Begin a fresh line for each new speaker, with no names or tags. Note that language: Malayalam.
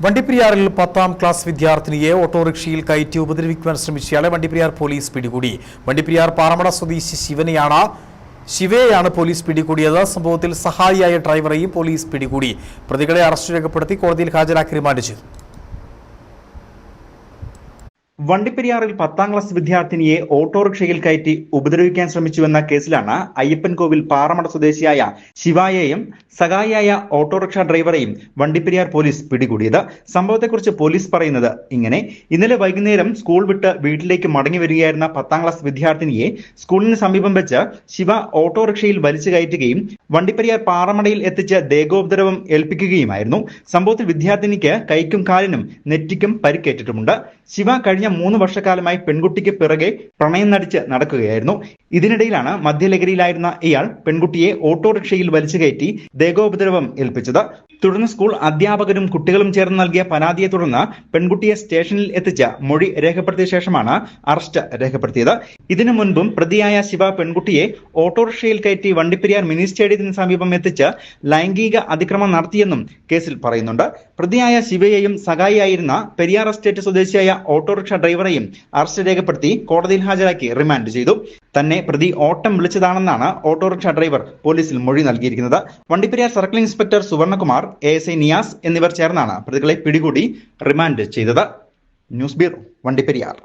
വണ്ടിപ്പെരിയാറിൽ 10ാം ക്ലാസ് വിദ്യാർത്ഥിനിയെ ഓട്ടോറിക്ഷയിൽ കയറ്റി ഉപദ്രവിക്കുവാൻ ശ്രമിച്ചയാളെ വണ്ടിപ്പെരിയാർ പോലീസ് പിടികൂടി. വണ്ടിപ്പെരിയാർ പാറമട സ്വദേശി ശിവയെയാണ് പോലീസ് പിടികൂടിയത്. സംഭവത്തിൽ സഹായിയായ ഡ്രൈവറെയും പോലീസ് പിടികൂടി. പ്രതികളെ അറസ്റ്റ് രേഖപ്പെടുത്തി കോടതിയിൽ ഹാജരാക്കി റിമാൻഡ് ചെയ്തു.
വണ്ടിപ്പെരിയാറിൽ 10ാം ക്ലാസ് വിദ്യാർത്ഥിനിയെ ഓട്ടോറിക്ഷയിൽ കയറ്റി ഉപദ്രവിക്കാൻ ശ്രമിച്ചുവെന്ന കേസിലാണ് അയ്യപ്പൻകോവിൽ പാറമട സ്വദേശിയായ ശിവയെയും സഹായിയായ ഓട്ടോറിക്ഷ ഡ്രൈവറെയും വണ്ടിപ്പെരിയാർ പോലീസ് പിടികൂടിയത്. സംഭവത്തെക്കുറിച്ച് പോലീസ് പറയുന്നത് ഇങ്ങനെ: ഇന്നലെ വൈകുന്നേരം സ്കൂൾ വിട്ട് വീട്ടിലേക്ക് മടങ്ങി വരികയായിരുന്ന 10ാം ക്ലാസ് വിദ്യാർത്ഥിനിയെ സ്കൂളിന് സമീപം വെച്ച് ശിവ ഓട്ടോറിക്ഷയിൽ വലിച്ചു കയറ്റുകയും വണ്ടിപ്പെരിയാർ പാറമടയിൽ എത്തിച്ച് ദേഹോപദ്രവം ഏൽപ്പിക്കുകയുമായിരുന്നു. സംഭവത്തിൽ വിദ്യാർത്ഥിനിക്ക് കൈക്കും കാലിനും നെറ്റിക്കും പരിക്കേറ്റിട്ടുമുണ്ട്. ശിവ കഴിഞ്ഞ 3 വർഷക്കാലമായി പെൺകുട്ടിക്ക് പിറകെ പ്രണയം നടിച്ച് നടക്കുകയായിരുന്നു. ഇതിനിടയിലാണ് മദ്യലഹരിയിലായിരുന്ന ഇയാൾ പെൺകുട്ടിയെ ഓട്ടോറിക്ഷയിൽ വലിച്ചു കയറ്റി ദേഹോപദ്രവം ഏൽപ്പിച്ചത്. തുടർന്ന് സ്കൂൾ അധ്യാപകരും കുട്ടികളും ചേർന്ന് നൽകിയ പരാതിയെ തുടർന്ന് പെൺകുട്ടിയെ സ്റ്റേഷനിൽ എത്തിച്ച് മൊഴി രേഖപ്പെടുത്തിയ ശേഷമാണ് അറസ്റ്റ് രേഖപ്പെടുത്തിയത്. ഇതിനു മുൻപും പ്രതിയായ ശിവ പെൺകുട്ടിയെ ഓട്ടോറിക്ഷയിൽ കയറ്റി വണ്ടിപ്പെരിയാർ മിനി സ്റ്റേഡിയത്തിന് സമീപം എത്തിച്ച് ലൈംഗിക അതിക്രമം നടത്തിയെന്നും കേസിൽ പറയുന്നുണ്ട്. പ്രതിയായ ശിവയെയും സഹായിയായിരുന്ന പെരിയാർ എസ്റ്റേറ്റ് സ്വദേശിയായ ഓട്ടോറിക്ഷ ഡ്രൈവറെയും അറസ്റ്റ് രേഖപ്പെടുത്തി കോടതിയിൽ ഹാജരാക്കി റിമാൻഡ് ചെയ്തു. തന്നെ പ്രതി ഓട്ടം വിളിച്ചതാണെന്നാണ് ഓട്ടോറിക്ഷ ഡ്രൈവർ പോലീസിൽ മൊഴി നൽകിയിരിക്കുന്നത്. Vandiperiyar circle inspector Suvarnakumar, ASI Niyas എന്നിവർ ചേർന്നാണ് പ്രതികളെ പിടികൂടി റിമാൻഡ് ചെയ്തത്. News bureau, Vandiperiyar.